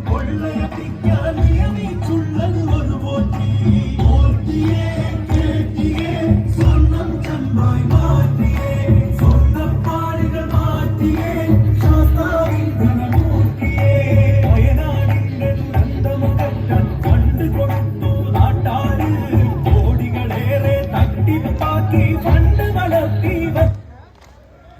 കൊള്ളയടിക്കാൻ നിയമിച്ചുള്ളത് ഒരു പോറ്റി പോറ്റിയെ കേട്ടിയെ സ്വർണം ചമ്മായി മാറ്റിയെ സ്വർണ്ണപ്പാളികൾ മാറ്റിയെ ശാസ്താവിൽ ധനമൂർത്തിയെ വയനാടിന്റെ ദുരന്തമുഖത്താൻ ഫണ്ട് കൊടുത്തു നാട്ടാര് കോടികളേറെ തട്ടിപ്പാക്കി ഫണ്ട്